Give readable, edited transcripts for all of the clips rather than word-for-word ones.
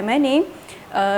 MNA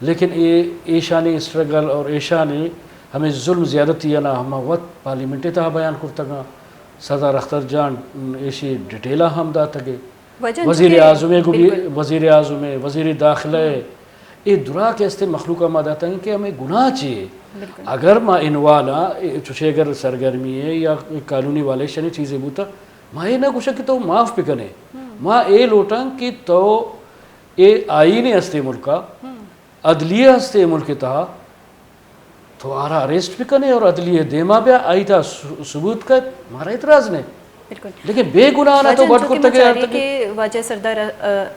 لیکن ایشانی struggle اور ایشانی ہمیں ظلم زیادتی ہے نا ہم وقت پارلیمنٹی تہا بیان کرتا گا سردار اختر جان ایشی ڈیٹیلا ہم دا تگے وزیر اعظم کو بھی وزیر اعظم وزیر داخلہ یہ درا کے استے مخلوقہ ما داتا ہے کہ ہمیں گناہ چاہیے اگر ما انوالا چوچے اگر سرگرمی ہے یا قانونی والے شنی چیزیں بوتا ما یہ نہ کچھ کہ تو معاف پکنے ما اے لوٹاں کہ تو اے آئین ہستے ملکا عدلیہ ہستے ملک تہا تو آرہ اریسٹ پکنے اور عدلیہ دیما بیا آئی تھا ثبوت کا ہمارا اعتراض نہیں لیکن بے گناہ نہ تو بڑھ کرتا گیا کہ واجہ سردار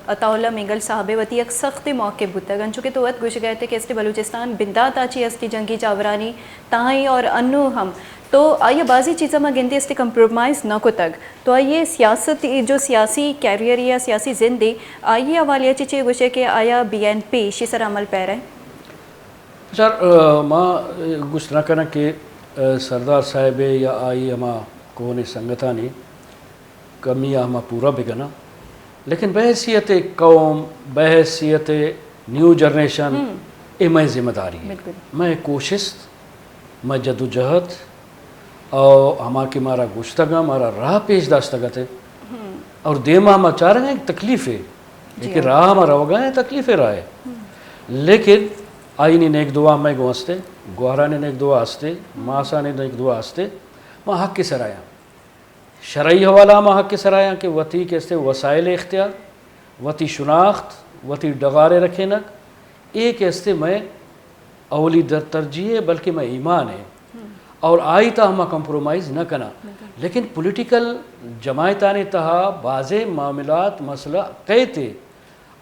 عطا اللہ مینگل صاحب وتی ایک سخت موقع بوتا گن چونکہ تو وقت گوش گئے تھے کہ اس بلوچستان بندات آچی اس کی جنگی چاورانی تاہیں اور انو ہم تو آئیے بعضی چیزیں میں گنتی اس کمپرومائز نہ کو تک تو آئیے سیاست جو سیاسی کیریئر یا سیاسی زندگی آئیے حوالیہ چیچے گوشے کہ آیا بی این پی شی سر عمل پہ رہے سر ماں گوشت نہ کرنا کہ سردار صاحب یا آئی ہما کونے سنگتانی کمی ہما پورا بگنا لیکن بحیثیت قوم بحیثیت نیو جنریشن یہ میں ذمہ داری ہے میں کوشش میں جدوجہد اور ہما کی مارا گشتگا مارا راہ پیش داشتگا تھے اور دیما ہما چاہ رہے ہیں ایک تکلیف ہے لیکن راہ ہمارا ہوگا ہے تکلیف راہ ہے لیکن آئینی نیک دعا میں گوستے گوہرانے نیک دعا ہستے ماسانے نیک دعا ہستے میں حق کی سرایا شرعی حوالہ میں حق کی سرایا کہ وتی کیستے وسائل اختیار وتی شناخت وتی ڈغارے رکھے نک ایک کیستے میں اولی در ترجیح ہے بلکہ میں ایمان ہے اور آئی تا ہما کمپرومائز نہ کنا لیکن پولیٹیکل جماعتانی تہا بعض معاملات مسئلہ کہتے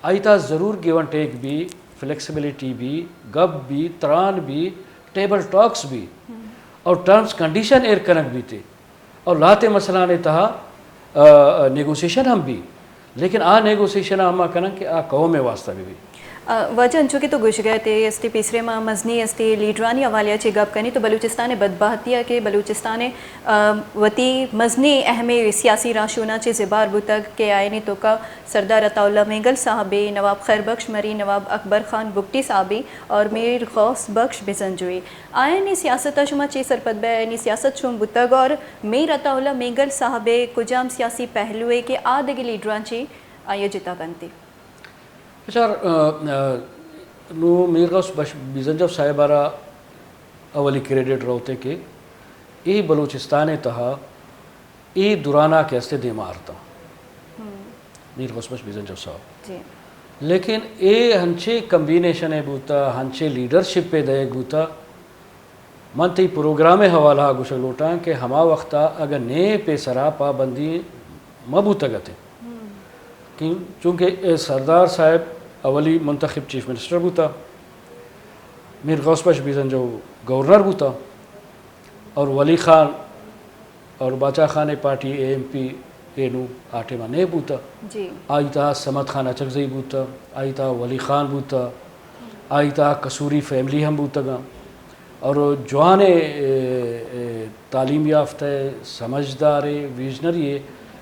آئی تا ضرور گیو اینڈ ٹیک بھی فلیکسیبلٹی بھی گپ بھی تران بھی ٹیبل ٹاکس بھی اور ٹرمز کنڈیشن ایئر کنک بھی تھے اور لاتے مسئلہ نے تہا نیگوسیشن ہم بھی لیکن نیگوسیشن ہم کنا کہ قوم واسطہ بھی وجہ انچو کی تو گوش گئے تھے استے پیسرے ماں مزنی استے لیڈرانی حوالیا چے گپ کنی تو بلوچستان بدبہتیا کہ بلوچستان وتی مزنی اہم سیاسی راشونا چے زبار بوتگ کے آئینی تو کا سردار عطا اللہ مینگل صاحبی نواب خیر بخش مری نواب اکبر خان بگٹی صاحبی اور میر غوث بخش بزنجوئی آئینی سیاست شما چے سرپت بے آئینی سیاست شما بوتگ اور میر عطا اللہ مینگل صاحبی کجام سیاسی پہلوئے کے آدھگی لیڈران چے آئیے جتا بنتی سر نو میر غوث بخش بزنجو صاحبارا اولی کریڈٹ روتے کہ ای بلوچستان تہا ای دورانہ کے استے دے مارتا میر غوث بخش بزنجو صاحب لیکن اے ہنچے کمبینیشن ہے بوتا ہنچے لیڈرشپ پہ دے گوتا من تی پروگرام حوالہ گوشہ لوٹاں کہ ہما وقتا اگر نئے پہ سرا پابندی مبوتا گتے چونکہ سردار صاحب اولی منتخب چیف منسٹر بوتا میر غوث بخش بزنجو گورنر بوتا اور ولی خان اور Bacha Khan party A M P اینو آٹے ماں نہیں بوتا آئی تا سمد خان اچکزئی بوتا آئی تا ولی خان بوتا آئی تا کسوری فیملی ہم بوتا گا اور جوانے تعلیم یافتہ سمجھدار ویژنری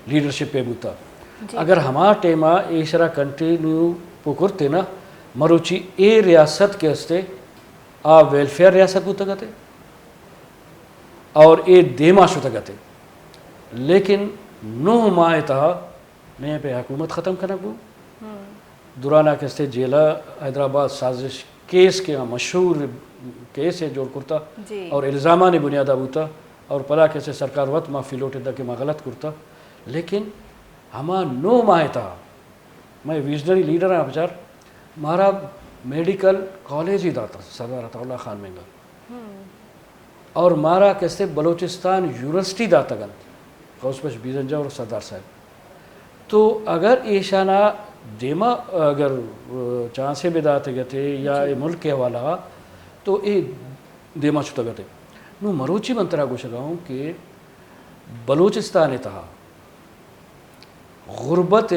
لیڈرشپ پہ بوتا اگر ہما ٹیما ایشرا کنٹینیو پکرتے نا مروچی اے ریاست کے ہستے ویلفیئر ریاست بوتا گتے اور اے دیما شتا گتے لیکن نو ماہ تہا میں پہ حکومت ختم کرنا بو دورانہ کے ہستے جیلہ حیدرآباد سازش کیس کے مشہور کیس ہے جوڑ کرتا اور الزامہ نے بنیادہ بوتا اور پلا کیسے سرکار وقت ما فیلوٹے دا کہ ما غلط کرتا لیکن ہما نو ماہ تھا میں ویژنری لیڈر ہیں بچار مارا میڈیکل کالج ہی داتا سردار عطا اللہ خان مینگل اور مارا کیسے بلوچستان یونیورسٹی داتا گن غوث بخش بزنجو اور سردار صاحب تو اگر ایشانہ دیما اگر چانسے بھی داتے گتے یا ملک کے حوالہ تو اے دیما چھتا گتے نو مروچی منترہ گوشہ گاؤں کہ بلوچستان تہا غربت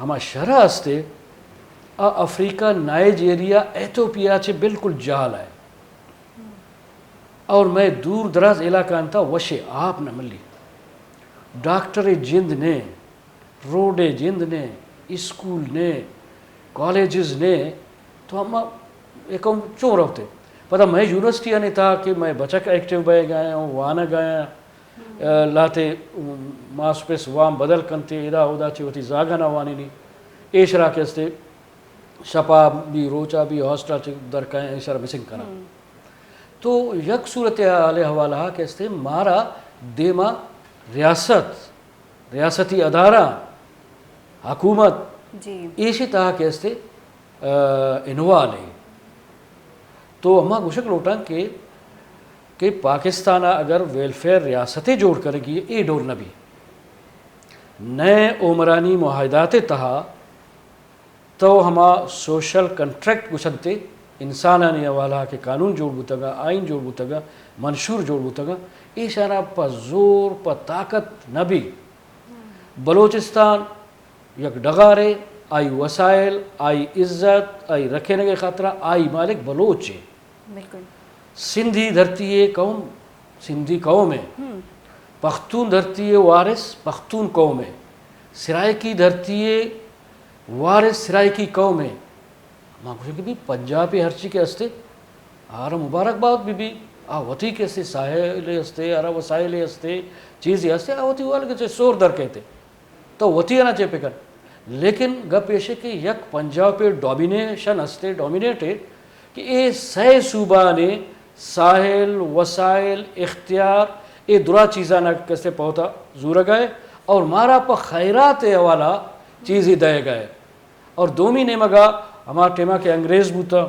ہما شرح ہستے افریقہ نائجیریا ایتھوپیا چے بالکل جہال ہے اور میں دور دراز علاقہ انتا وشے آپ نہ ملی ڈاکٹر جند نے روڈ جند نے اسکول نے کالجز نے تو ہم ایک چون رہتے پتہ میں یونیورسٹی آنے تھا کہ میں بچک ایکٹیو بے گئے ہوں وانا گئے لاتے ماس پیس وام بدل کنتے ادا ادا چی ہوتی زاگا نہ وانی نہیں ایشرا کہستے شپا بھی روچا بھی ہاسٹل چی در کہیں ایشرا مسنگ کرنا تو یک صورت حال حوالہ کہستے مارا دیما ریاستی ادارہ حکومت جی ایشی تہا کہستے انوالے تو ہما گوشک لوٹاں کہ پاکستانہ اگر ویلفیئر ریاستیں جوڑ کرے گی اے ڈور نبی نئے عمرانی معاہدات تہا تو ہما سوشل کنٹریکٹ گوشنتے انسانانی حوالہ کے قانون جوڑ بوتگا آئین جوڑ بوتگا منشور جوڑ بوتگا ایشارہ پا زور پا طاقت نبی بلوچستان یک ڈغارے آئی وسائل آئی عزت آئی رکھنے کے خاطرہ آئی مالک بلوچ ہے بالکل سندھی دھرتی ہے قوم سندھی قوم ہے پختون دھرتی ہے وارث پختون قوم ہے سرائکی دھرتی ہے وارث سرائکی قوم ہے ماں کچھ کہ بھی پنجابی ہرچی کے ہستے آرہ مبارک بات بھی آوتی کے ہستے ساحل ہستے آرہ وسائل ہستے چیزیں ہستے آوتی والے کے سور در کہتے تو وتی آنا چاہے پکر لیکن گا پیشے کہ یک پنجاب پہ ڈومینیشن ہستے ڈومینیٹ ہے کہ اے سہ صوبہ نے ساحل وسائل اختیار اے درا چیزاں کسے پہتا زور گئے اور مارا پا خیرات حوالہ چیز ہی دے گئے اور دومی نے مگا ہما ٹیما کے انگریز بوتا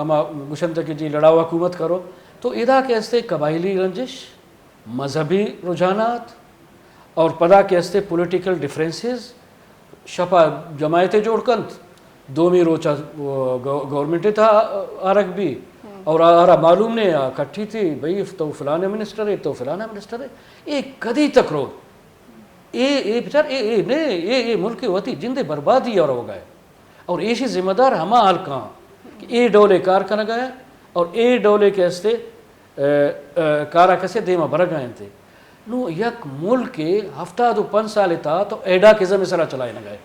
ہما گشنتا کہ جی لڑاو حکومت کرو تو ادا کہستے قبائلی رنجش مذہبی رجحانات اور پدا کہستے پولیٹیکل ڈیفرنسز شپا جماعتیں جوڑ کنت دومی روچا گورنمنٹ تھا آرک بھی اور آرہ معلوم نے کٹھی تھی بھئی تو فلانے منسٹر ہے تو فلانا منسٹر ہے اے کدی تک رو اے بچار اے ملک ہوتی جندے بربادی اور ہو گئے اور ایشی ذمہ دار ہما حال کہاں کہ اے ڈولے کار کنا گئے اور اے ڈولے کہستے کارا کسے دیما برا گئے تھے نو یک ملک کے 75 سال تھا تو ایڈا کے زمین سرا چلائے نہ گئے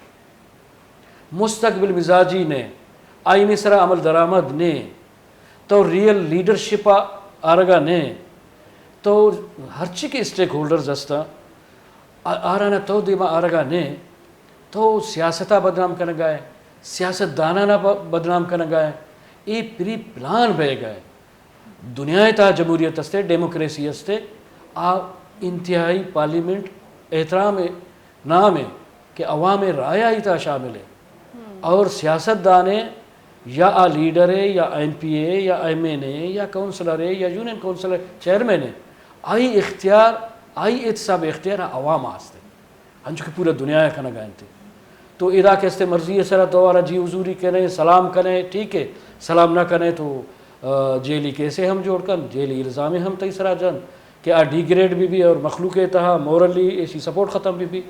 مستقبل مزاجی نے آئینی سرا عمل درآمد نے تو ریئل لیڈرشپ آرگا نے تو ہرچی کے اسٹیک ہولڈرز ہستا آرانا تو دیما آرگا نے تو سیاستہ بدنام کرنا گئے سیاست دانانہ بدنام کرنا گئے ای پری پلان بے گئے دنیا تا جمہوریت ہستے ڈیموکریسی ہستے انتہائی پارلیمنٹ احترام نام ہے کہ عوام رائے ہی تا شامل ہے اور سیاست دانے یا لیڈر ہے یا ایم پی اے یا ایم این اے یا کونسلر ہے یا یونین کونسلر چیئرمین ہے آئی اختیار آئی احتساب اختیار عوام آستے ہنچو کہ پورا دنیا کھنا گئے تھے تو ادا کہستے مرضی سرا دوارا جی حضوری کریں سلام کریں ٹھیک ہے سلام نہ کریں تو جیلی کیسے ہم جوڑ کر جیلی الزامی ہم تیسرا جن کہ ڈی گریڈ بھی اور مخلوق تہا مورلی ایسی سپورٹ ختم بھی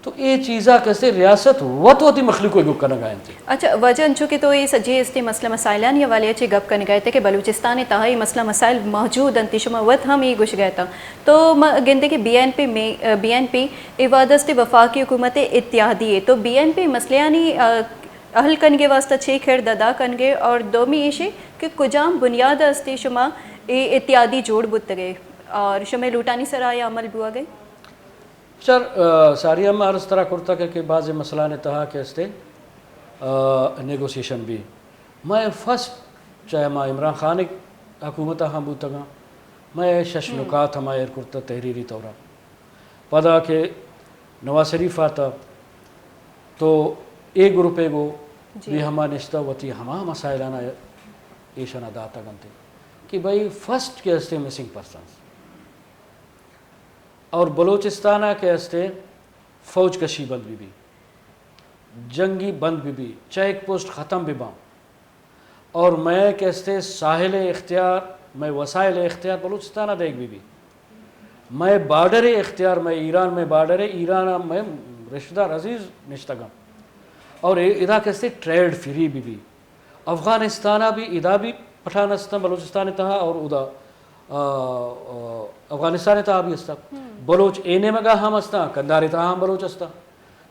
تو یہ چیزاں کیسے ریاست وتی مخلوق کو کرنا گئے تھے اچھا وجہ انچو کہ تو یہ سجی استے مسئلہ مسائلان یا والے اچھے گپ کرنے گئے تھے کہ بلوچستان تہا یہ مسئلہ مسائل موجود انتی شما وقت ہم یہ گش گئے تھا تو گندے کہ بی این پی ایوادست وفاقی حکومت اتحادی ہے تو بی این پی مسئلہ اہل کنگے واسطہ چھ کھیڑ ددا کنگے اور دومی ایشے کہ کجام بنیاد استے شما اتحادی جوڑ بت گئے اور شما لوٹانی سرائے عمل بوا گئے سر ساری ہم عرض طرح کرتا کہ بعض مسئلہ نے تہا کہ استے نیگوسیشن بھی میں فرسٹ چاہے میں عمران خان حکومت ہم بوتا گا میں شش نکات ہمائر کرتا تحریری طورا پدا کہ نواز شریف آتا تو ایک گروپے گو بھی ہما نشتہ وتی ہما مسائلانہ ایشانہ داتا گنتے کہ بھائی فرسٹ کے استے مسنگ پرسنس اور بلوچستانہ کے استے فوج کشی بند بھی جنگی بند بھی چیک پوسٹ ختم بھی باؤں اور میں کے استے ساحل اختیار میں وسائل اختیار بلوچستانہ دیکھ بھی میں بارڈر اختیار میں ایران میں بارڈر ایران میں رشتہ دار عزیز نشتگم اور ادا کے استے ٹریڈ فری بھی افغانستانہ بھی ادا بھی پٹھانستان بلوچستان تہا اور ادا افغانستان تہا بھی استا بلوچ اینے مگا ہم استا کنداری تہا ہم بلوچ استا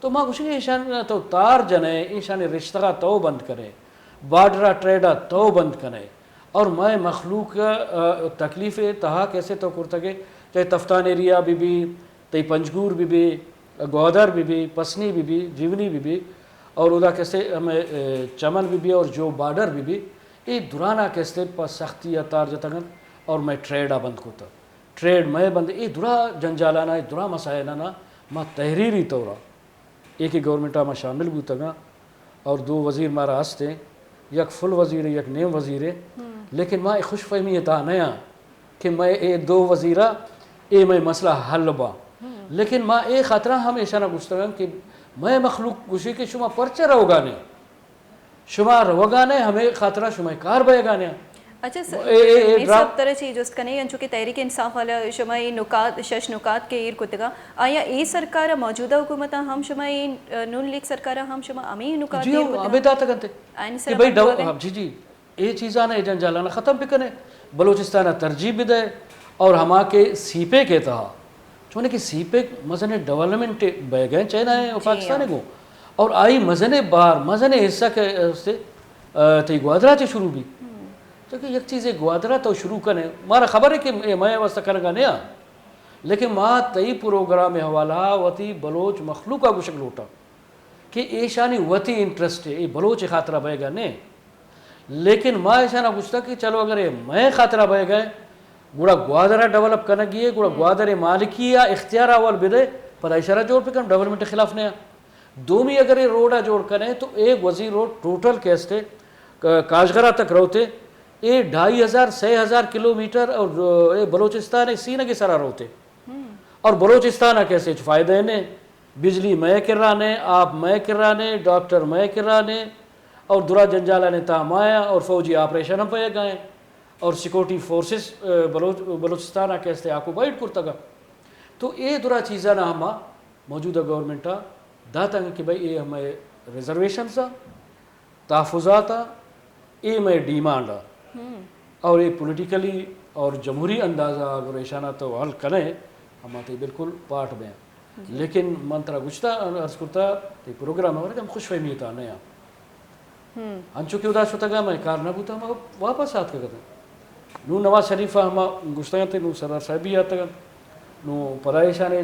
تو ماں کچھ ایشان تو تار جنے ایشان رشتہ تو بند کرے بارڈرا ٹریڈا تو بند کنے اور میں مخلوق تکلیف تہا کیسے تو کرتگے چاہے تفتان ایریا بھی تی پنجگور بھی گوادر بھی پسنی بھی جیونی بھی اور ادا کیسے ہمیں چمن بھی اور جو بارڈر بھی یہ درانا کیسے پا سختی اتار جتگن اور میں ٹریڈا بند کوتا ٹریڈ میں بند یہ درا جنجالانا یہ درا مسائلانا ما تحریری طورا ایک ہی گورنمنٹا میں شامل بوتگا اور 2 وزیر مارا ہستے یک فل وزیر یک نیم وزیر لیکن میں خوش فہمی تا نیا کہ میں اے 2 وزیرہ اے میں مسئلہ حل با لیکن میں اے خطرہ ہمیشہ نہ گشتگم کہ میں مخلوق گوشی کہ شما پرچہ روگانے شما روگانے ہمیں خطرہ شما کار بے گانے اچھا سر سب طرح چیز جست کنے انچو کہ تحریک انصاف والا شمائی نکات شش نکات کے ایر کتگا آیا ای سرکارہ موجودہ حکومتہ ہم شمائی نون لیگ سرکارہ ہم شما امی نکات جی ابھی داتا کرتے کہ بھائی جی یہ چیزانا ایجن جالانا ختم پہ کنے بلوچستانہ ترجیح بھی دے اور ہما کے سیپے کے تہا چونے کہ سیپے مزنے ڈیولپمنٹ بے گئے چائنا ہے پاکستانے کو اور آئی مزنے بار مزنے حصہ کے سے تی گوادرہ چے شروع بھی تو کہ یک چیز گوادرہ تو شروع کرنے مارا خبر ہے کہ میں واسطہ کرنگا نیا لیکن ماں تی پروگرام حوالہ وطی بلوچ مخلوقہ کو شکل ہوتا کہ ایشانی وطی انٹرسٹ ہے یہ بلوچ خاطرہ بے گا نہیں لیکن ماں ایشانہ پوچھتا کہ چلو اگر میں خاطرہ بے گئے گوڑا گوادرہ ڈیولپ کرنا گئے گوڑا گوادر مالکی یا اختیار اول بدے پتہ اشارہ جوڑ پہ کرم ڈیولپمنٹ خلاف نہیں دومی اگر یہ روڈا جوڑ کریں تو ایک وزیر روڈ ٹوٹل کیستے کاشغرہ تک روتے یہ 2500-3000 کلومیٹر اور بلوچستان سینہ کے سرا روتے اور بلوچستان کیسے فائدہ نے بجلی میں کرانے آپ میں کرانے ڈاکٹر میں کرانے اور درا جنجالہ نے تامایا اور فوجی آپریشن ہم پہ گئے اور سیکورٹی فورسز بلوچستان کیسے آکوپائیڈ کرتا گا تو یہ درا چیزاں نہ ہما موجودہ گورنمنٹا داتا ہے کہ بھائی یہ ہمیں ریزرویشن سا تحفظاتا یہ میں ڈیمانڈا اور یہ پولیٹیکلی اور جمہوری اندازہ اگر ایشانہ تو حل کریں ہم آتے بالکل پارٹ میں لیکن منترا گچتا عرض کرتا یہ پروگرام ہے ہم خوش فہمی تا نیا انچو کی اداس ہوتا گا میں کار نہ بوتا ہم واپس آت کے کرتے نو نواز شریفہ ہم گشتا گا نو سردار صاحبی آتا گا نو پدائشانے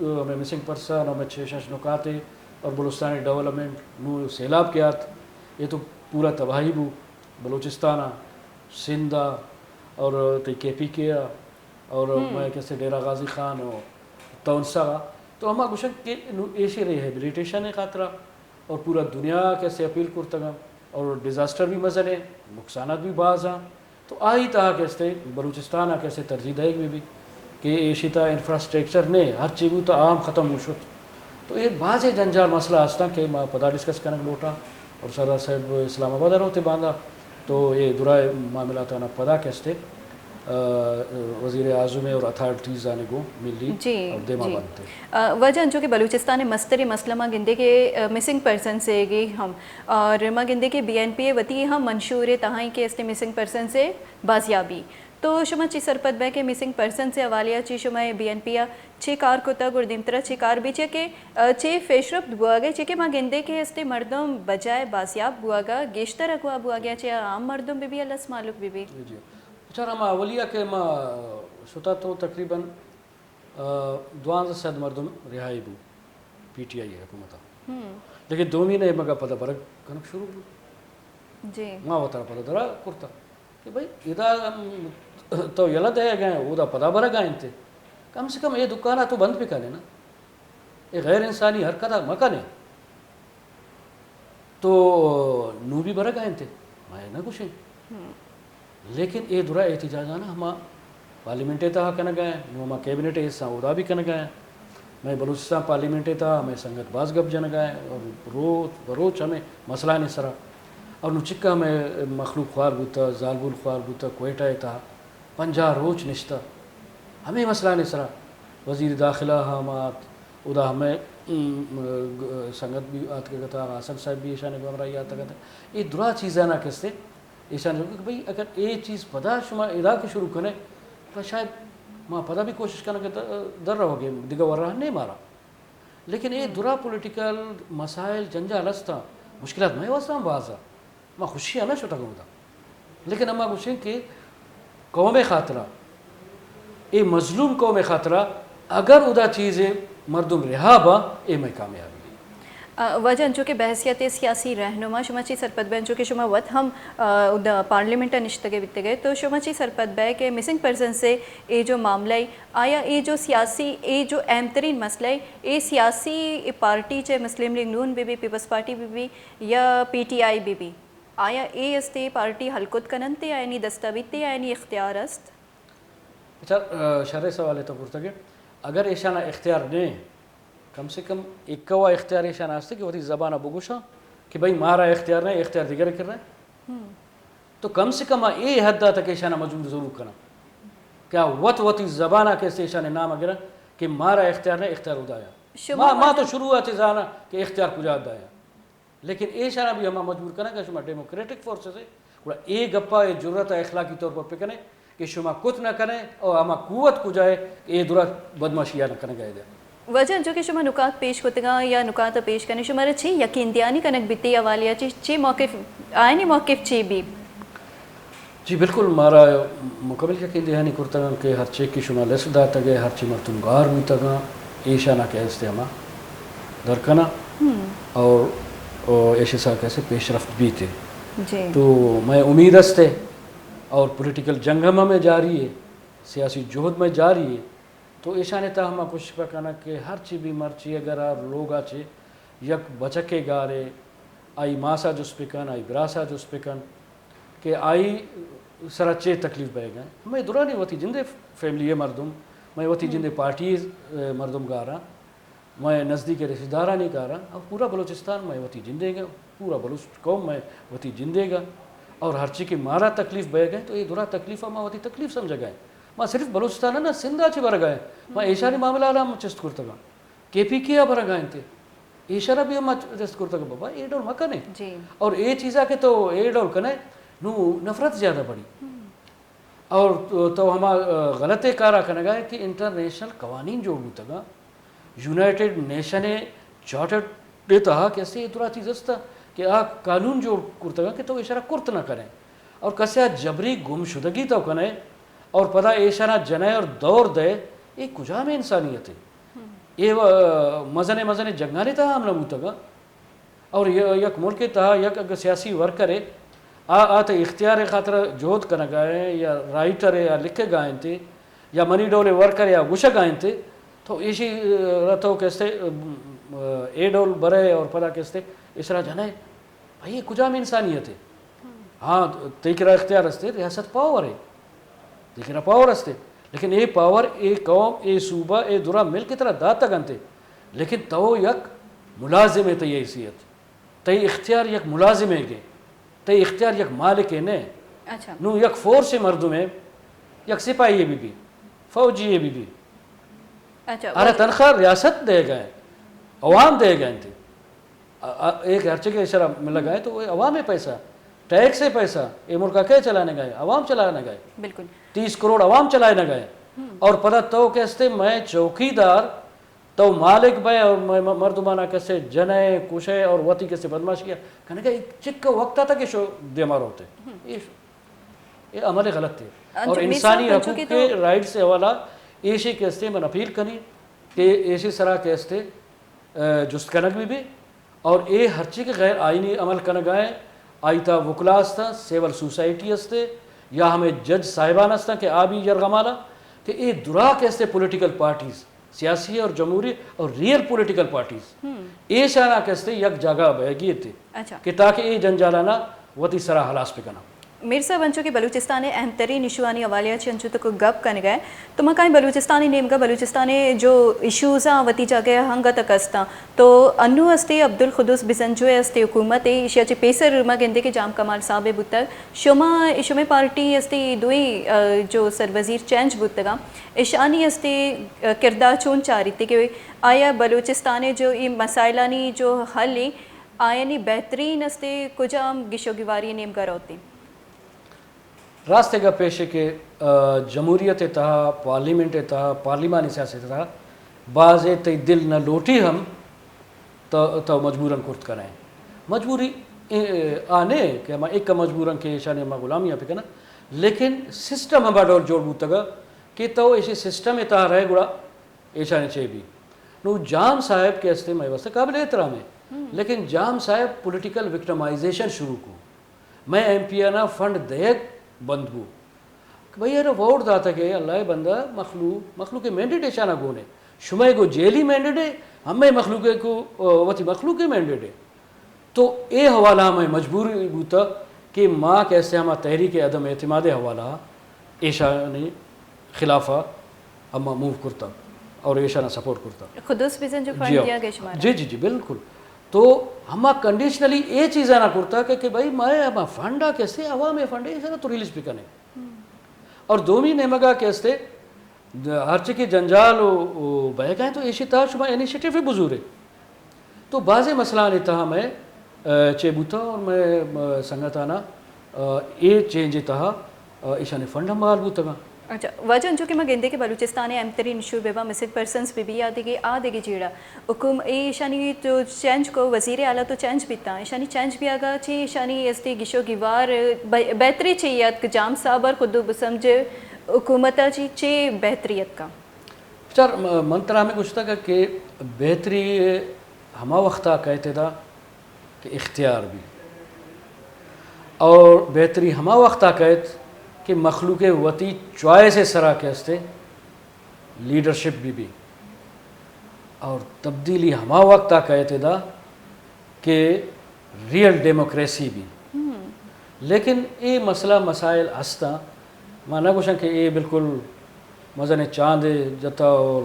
ہمیں مسنگ پرسن ہمیں 6 نکاتے اور بلوچستانی ڈیولپمنٹ نو سیلاب کے آت یہ تو پورا تباہی بو بلوچستانہ سندھا اور تی کے پی کیا اور میں کیسے ڈیرہ غازی خان اور تونسا تو ہما گوشن کہ ایشی ریہیبلیٹیشن ہے خاطرہ اور پورا دنیا کیسے اپیل کرتا گا اور ڈیزاسٹر بھی مزنے نقصانات بھی بعض ہیں تو آئی تہا کیسے بلوچستان کیسے ترجیح دے گی بھی کہ ایشی تا انفراسٹرکچر نے ہر چیزوں تا عام ختم ہو شد تو یہ بعض جنجال مسئلہ آستا کہ میں پدا ڈسکس کرنے لوٹا اور سردار صاحب اسلام آباد ہوتے باندھا تو یہ درائے معاملات آنا پدا کیستے وزیر اعظم اور اتھارٹیز آنے کو ملی اور دیما بنتے وجہ جو کہ بلوچستان مستری مسلمہ گندے کے مسنگ پرسن سے گی ہم اور ما گندے کے بی این پی وتی ہم منشور تہائی کے استے مسنگ پرسن سے بازیابی تو شما چی سرپت بے کے مسنگ پرسن سے حوالیا چی شما بی این پی چھ کار کو تک اور دیمترا چھ کار بھی کہ چھ فیشرفت بوا گئے چھ کہ ماں گندے کے استے مردم بجائے بازیاب بوا گا گیشتر اگوا بوا گیا چھ عام مردم بھی اللہ مالک بھی اچھا ہم اولیہ کہ ما شتا تو تقریباً 1200 مردم رہائی بو پی ٹی آئی حکومتہ لیکن دومی نے مگا پتہ برگ کنک شروع بو جی ماں وطر پتہ درہ کرتا کہ بھائی ادا تو یلا دے گئے او دا پتہ برگ آئیں تھے کم سے کم یہ دکانہ تو بند پہ کرنے نا یہ غیر انسانی حرکتہ مکانے تو نو بھی برگ آئیں تھے میں نہ کچھ لیکن یہ درا احتجاج آنا ہما پارلیمنٹے تھا کن گئے نو ہما کیبنٹ حصہ ادا بھی کن گئے میں بلوچستان پارلیمنٹے تھا ہمیں سنگت باز گپ جن گئے اور روز بروچ ہمیں مسئلہ نہیں سرا اور نو چکا ہمیں مخلوق خوار بوتا زالبول خوار بوتا کوئٹہ تھا 50 روچ نشتا ہمیں مسئلہ نہیں سرا وزیر داخلہ ہمات ادا ہمیں سنگت بھی آت کے تھا حسن صاحب بھی ایشان گمرائی آتا تھا یہ درا چیزیں نہ کستے ایشان جو کہ بھئی اگر یہ چیز پدا شما ادا کے شروع کریں تو شاید ماں پدا بھی کوشش کرنا کہ در رہو گے دیگا ورہ نہیں مارا لیکن یہ درا پولیٹیکل مسائل جنجال ہستا مشکلات میں واسطہ ہم بازا ما خوشی انا شو تگم دا لیکن اما خوشی کہ قوم خاطرہ اے مظلوم قوم خاطرہ اگر ادا چیزیں مردم رہا با اے میں کامیابی وجہ انچو کہ بحثیت سیاسی رہنما شما چی سرپد بے انچو کہ شما وقت ہم پارلیمنٹ نشتگے بیتے گئے تو شما چی سرپد بے کہ مسنگ پرسن سے اے جو معاملہ آیا اے جو سیاسی اے جو اہم ترین مسئلہ اے سیاسی پارٹی چاہے مسلم لیگ نون بھی پیپلز پارٹی بھی یا پی ٹی آئی بھی آیا اے استے پارٹی حلقت کننتے آیا نی دستاویتے آیا نی اختیار است؟ اچھا شرح سوال ہے تو پورتا کہ اگر ایشانہ اختیار نہیں کم سے کم ایک کوا اختیار ایشانہ آستے کہ وہ تھی زبانہ بگوشا کہ بھائی مارا اختیار نہیں اختیار دیگر کر رہے ہیں تو کم سے کم اے حد تک ایشانہ مجبور ضرور کرنا کیا وتی زبانہ کیسے ایشانہ نام اگر کہ مارا اختیار نہیں اختیار ادایا ماں تو شروع آتے زانا کہ اختیار کجا دایا لیکن ایشانہ بھی ہمیں مجبور کرنا کہ شما ڈیموکریٹک فورسز ہے اے گپا اے جرت اخلاقی طور پر پکنے کہ شما کت نہ کریں اور ہما قوت کو جائے کہ یہ درا بدماشیہ نہ کرنے گئے دے وجہ جو کہ شما نکات پیش کتگا یا نکات پیش کرنے شما چی یقین دیانی کنک بیتی اوالیا چی موقف آئینی موقف چی بھی جی بالکل مارا مکمل یقین دہانی کرتا گا کہ ہر چیز کی شما لسٹ داتا گئے ہر چیز مرتنگار ہوتا گا ایشانہ کے حصے ہما درکنا اور ایشی سا کیسے پیش رفت بھی تھے تو میں امید ہستے اور پولیٹیکل جنگ میں جاری ہے سیاسی جہد میں جاری ہے تو ایشانے تا ہما کچھ پکانا کہ ہر چیز بھی مرچی اگر لوگ آچے یک بچکے گارے آئی ماسا جس پکن آئی براسا جس پکن کہ آئی سر اچھے تکلیف بہ گئے میں درانی وتی جندے فیملی مردم میں وتی جندے پارٹی مردم گارا میں نزدیک رشتہ دارہ نہیں گارا اور پورا بلوچستان میں وتی جندے گا پورا بلوچ قوم میں وتی جندے گا اور ہر چیز کی مارا تکلیف بہ گئے تو یہ درا تکلیف ماں ہوتی تکلیف سمجھ گئے ماں صرف بلوچستان ہے نا سندھا چی بر گئے ماں ایشانی معاملہ علام چست کرتا گا کے پی کیا بر گئے تھے ایشارہ بھی ہم چست کرتا گا بابا اے ڈول مکنے اور اے چیزا کے تو اے ڈول کنے نو نفرت زیادہ بڑی اور تو ہما غلط کارا کنے گئے کہ انٹرنیشنل قوانین جو ہوتا گا یونائٹڈ نیشن چارٹر دیتا کیسے یہ درا چیز استا کہ قانون جو کرتا گا کہ تو اشارہ کرت نہ کریں اور کسیا جبری گم شدگی تو کنے اور پتہ اشارہ جنے اور دور دے یہ کجا میں انسانیت ہے یہ مزنے جنگانے تا ہم نموتا گا اور یک ملک تا یک اگر سیاسی ورکر ہے آتے اختیار خاطر جہد کرنا گائے یا رائٹر ہے یا لکھے گائیں تھے یا منی ڈولے ورکر یا گوشہ گائیں تھے تو اسی رتو کیسے اے ڈول برے اور پتہ کیسے اس طرح جانا ہے بھائی یہ کجا میں انسانیت ہے ہاں تیکرا اختیار ہستے ریاست پاور ہے تیکرا پاور ہستے لیکن یہ پاور اے قوم اے صوبہ اے درا مل کی طرح داتا گنتے لیکن تو یک ملازم ہے تی حیثیت تی اختیار یک ملازم ہے گے تی اختیار یک مالک ہے نے نو یک فورس مردم ہے یک سپاہی ہے بھی فوجی ہے بھی ارے تنخواہ ریاست دے گئے عوام دے گئے تھے ایک ہرچے کے اشارہ میں لگائے تو وہ عوام ہے پیسہ ٹیکس ہے پیسہ یہ ملک کے چلانے گئے عوام چلانے گئے بالکل 30 کروڑ عوام چلانے گئے اور پتہ تو کیسے میں چوکی دار تو مالک بھائی اور مردمانہ کیسے جنے کشے اور وتی کیسے بدماش کیا کہنے کا ایک چک کا وقت آتا کہ شو دیمار ہوتے یہ عمل غلط تھے اور انسانی حقوق کے رائٹ سے حوالہ ایشی کیسے میں اپیل کنی کہ ایشی سرا کیسے جست کنک بھی اور اے ہر چیز کے غیر آئینی عمل کنگائے آئیتا وکلا ہستا سیول سوسائٹی ہستے یا ہمیں جج صاحبان ہستا کہ آبی یرغمالا کہ اے درا کیسے پولیٹیکل پارٹیز سیاسی اور جمہوری اور ریئل پولیٹیکل پارٹیز اے شانہ کیسے یک جگہ بہگی تھے کہ تاکہ اے جنجالانا وطی سرا حلاس پہ کنا مرزا بنچو کہ بلوچستان اہم ترین ایشوانی حوالیا چنچو تک گپ کن گئے تو مکائیں بلوچستانی نیم کا بلوچستانی جو ایشوز ہیں وتی جگہ ہنگا تک استا تو انو استے عبدالقدوس بزنجو استے حکومت ایشیا چی پیسر مگندے کے جام کمال صاحب بوتا شما پارٹی استے دوئی جو سر وزیر چینج بوتا گا ایشانی استے کردار چون چاری تھے کہ آیا بلوچستان جو یہ مسائلانی جو حل ہے آیا نی بہترین استے کجا گشو گواری نیم گا ہوتے راستے کا پیشے کے جمہوریت تہا پارلیمنٹ تہا پارلیمانی سیاست تہا بعض تی دل نہ لوٹی ہم تو مجبوراً کرت کریں مجبوری آنے کہ ہم ایک کا مجبوراً کہ شان ہم غلامیاں پہ کنا لیکن سسٹم ہم ڈول جوڑ بوتگا کہ تو ایسے سسٹم اتنا رہے گڑا ایشانے چے بھی نو جام صاحب کے استے میں واسطے قابل احترام ہے لیکن جام صاحب پولیٹیکل وکٹمائزیشن شروع کو میں ایم پی آنا فنڈ دیکھ بند بو کہ بھئی یہ ووٹ داتا کہ اللہ بندہ مخلوق مینڈیٹ ایشانہ گونے شمائے کو جیلی مینڈیٹ ہے ہمیں مخلوق کو وتی مخلوق مینڈیٹ ہے تو اے حوالہ ہمیں مجبوری بوتا کہ ماں کیسے ہمیں تحریک عدم اعتماد حوالہ ایشانے خلافہ ہم موو کرتا اور ایشانہ سپورٹ کرتا خودس بیزن جو فنڈ دیا گیا شمارا جی بالکل تو ہما کنڈیشنلی یہ چیزیں نہ کرتا کہ بھائی میں ہما فنڈا کیسے عوام فنڈ ہے اسے تو ریلیز بھی کرنے اور دومی نمگا کیسے ہر چکی جنجال بہ گئے تو ایشی تا شما انیشیٹیو بھی بزور ہے تو بعض مسئلہ نہیں تھا میں چے بوتا اور میں سنگتانا یہ چینج تھا ایشانے فنڈ ہم بال بوتا گا اچھا وجہ جو کہ میں گندے کے بلوچستان اہم ترین ایشو بیبا مسنگ پرسنس بھی یاد گی آدھے گی جیڑا حکم ایشانی تو چینج کو وزیر اعلیٰ تو چینج بھی تھا ایشانی چینج بھی آگا چی ایشانی استی گشو گیوار بہتری چیت جام صاحب اور خود بسمجھ حکومتہ چی بہتریت کا چار منترا میں کچھ تھا کہ بہتری ہما وقتا کہتے تھا کہ اختیار بھی اور بہتری ہما وقتا کہت کہ مخلوق وتی چوائس سرا کے ہستے لیڈرشپ بھی اور تبدیلی ہما وقت کہتے تھا کہ ریئل ڈیموکریسی بھی لیکن یہ مسئلہ مسائل ہستا میں نہ کچھ کہ یہ بالکل مزہ چاند جتا اور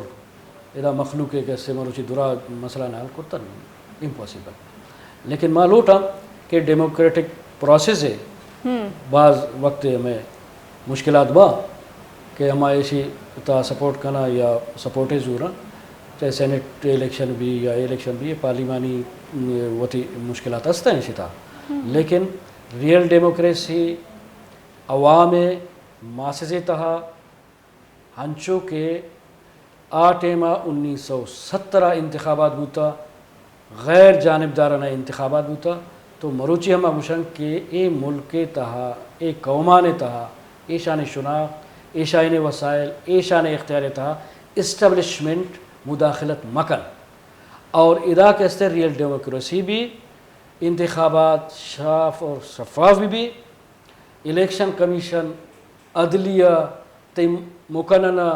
ادا مخلوق کیسے مروچی درا مسئلہ نہ حل کرتا نہیں امپاسبل لیکن ماں لوٹا کہ ڈیموکریٹک پروسیس ہے بعض وقت ہمیں مشکلات با کہ ہم ایسی تا سپورٹ کرنا یا سپورٹے ضرور چاہے سینٹ الیکشن بھی یا الیکشن بھی پارلیمانی وتی مشکلات ہستا ہیں اسی تھا لیکن ریئل ڈیموکریسی عوام ماسزے تہا ہنچو کے آٹیما 1917 انتخابات بوتا غیر جانبدارانہ انتخابات بوتا تو مروچی ہم مشن کہ اے ملک تہا اے قومان تہا ایشان شناخت ایشان وسائل ایشان اختیار تہا اسٹیبلشمنٹ مداخلت مکن اور ادا کیسے ریئل ڈیموکریسی بھی انتخابات شاف اور شفاف بھی الیکشن کمیشن عدلیہ تی مقننہ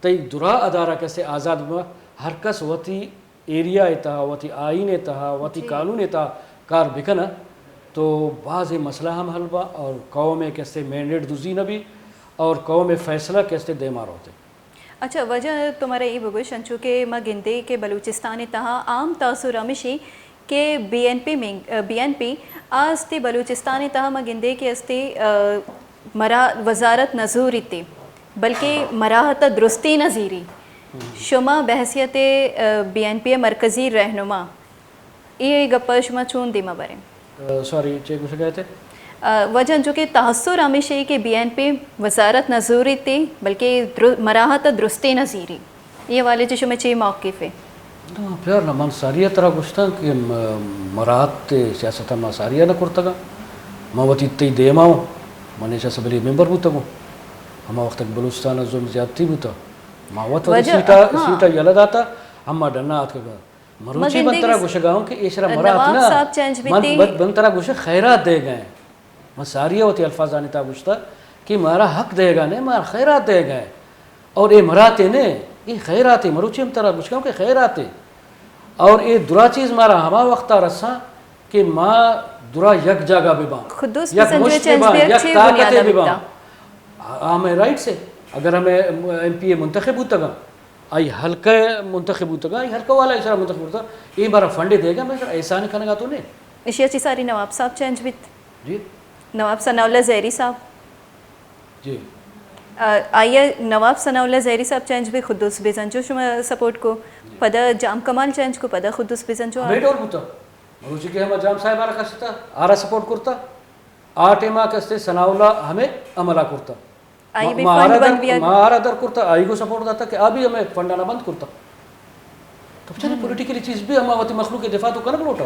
تی درا ادارہ کیسے آزاد ہوا ہر کس وتی ایریا تہا وتی آئین تہا وتی قانون تہا کار بکنا تو بعض مسئلہ ہم حل با اور قوم کیسے مینڈیٹ دوزی نہ بھی اور قوم فیصلہ کیسے دے مار ہوتے. اچھا وجہ تمہارا یہ بگو شنچو کہ میں گندے کہ بلوچستان تہا عام تاثر ہمیشی کہ بی این پی آستے بلوچستان تہا میں گندے کہ استے وزارت نظوری تے بلکہ مراحت درستی نظیری شما بحثیت بی این پی مرکزی رہنما یہ گپا شما چون دیما برے سوری چیک کچھ گئے تھے وجہ جو کہ تحسر ہمیشہ کہ بی این پی وزارت نظوری تے بلکہ مراحت درستی نظیری یہ والے جو شما چی موقف ہے پیار نہ من ساریہ طرح گشتا کہ مراحت سیاست ما ساریہ نہ کرتا گا ما وتی تی دیما ہوں من ایسا سبلی ممبر ہوتا گو ہما وقت تک بلوچستان ظلم زیادتی ہوتا ما وقت سیٹا یلد آتا ہما ڈنا آت کا مروچی بنترا گوشہ گاؤں کہ ایشرا مرات نا من بنترا گوشہ خیرات دے گئے میں ساریہ ہوتی الفاظ آنی تا گوشتا کہ مارا حق دے گا نے مارا خیرات دے گئے اور اے مراتے نے یہ خیراتے مروچی ہم طرح گوشہ گاؤں کہ خیراتے اور اے درا چیز مارا ہما وقتا رسا کہ ماں درا یک جاگا ببان یک مشت ببان یک طاقت ببان ہمیں رائٹ سے اگر ہمیں ایم پی اے منتخب ہوتا گا آئی حلقہ منتخب ہوتا گا آئی حلقہ والا اشارہ منتخب ہوتا یہ بارا فنڈے دے گا میں ایسا نہیں کرنے گا تو نہیں اشیاء چی ساری نواب صاحب چینج بیت جی نواب ثناء اللہ زہری صاحب جی آئیے نواب ثناء اللہ زہری صاحب چینج بھی خودس بیزن جو شما سپورٹ کو پدا جام کمال چینج کو پدا خودس بیزن جو بیٹ اور ہوتا مروچی کہ ہم جام صاحب آرہ کستا آرہ سپورٹ کرتا آٹے ماہ کستے ثناء اللہ ہمیں عملہ کرتا آئی بھی فنڈ بند بھی مہارا در کرتا آئی کو سپورٹ داتا کہ ابھی ہمیں فنڈانا بند کرتا تو چلے پولیٹیکلی چیز بھی ہم آواتی مخلوق دفاع تو کرنا لوٹا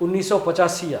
1985